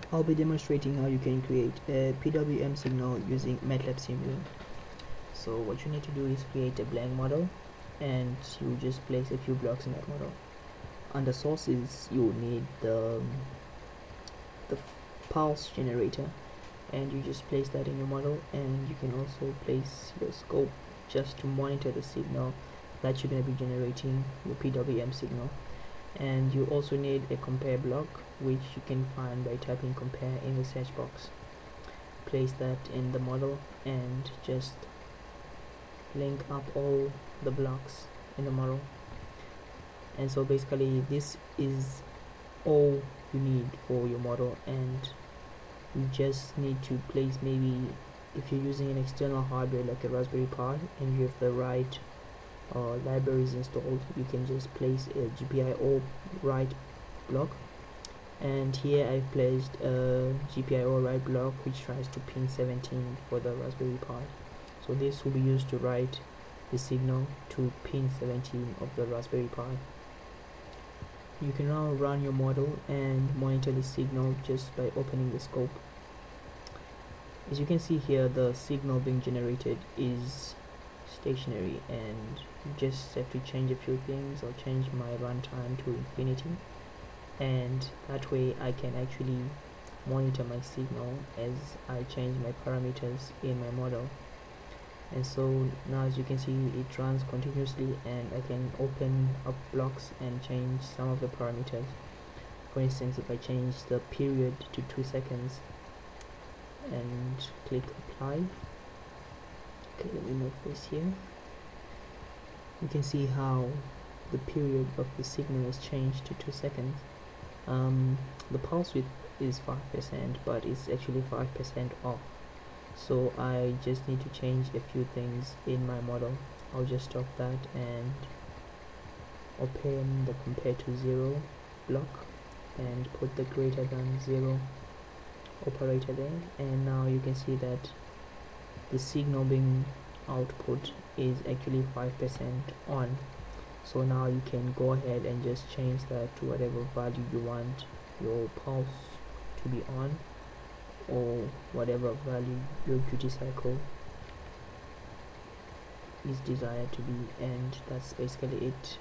I'll be demonstrating how you can create a PWM signal using MATLAB SIMULINK. So what you need to do is create a blank model, and you just place a few blocks in that model. Under sources, you need the pulse generator, and you just place that in your model, and you can also place your scope just to monitor the signal that you're going to be generating, your PWM signal. And you also need a compare block, which you can find by typing compare in the search box. Place that in the model and just link up all the blocks in the model. And so basically this is all you need for your model, and you just need to place, maybe if you're using an external hardware like a Raspberry Pi and you have the right libraries installed, you can just place a GPIO write block. And here I've placed a GPIO write block which tries to pin 17 for the Raspberry Pi. So this will be used to write the signal to pin 17 of the Raspberry Pi. You can now run your model and monitor the signal just by opening the scope. As you can see here, the signal being generated is stationary, and you just have to change a few things. I'll change my runtime to infinity, and that way I can actually monitor my signal as I change my parameters in my model. And so now, as you can see, it runs continuously, and I can open up blocks and change some of the parameters. For instance, if I change the period to 2 seconds and click apply, okay, let me move this here, you can see how the period of the signal has changed to 2 seconds. The pulse width is 5%, but it's actually 5% off. So I just need to change a few things in my model. I'll just stop that and open the compare to 0 block and put the greater than 0 operator there, and now you can see that the signal being output is actually 5% on. So now you can go ahead and just change that to whatever value you want your pulse to be on, or whatever value your duty cycle is desired to be. And that's basically it.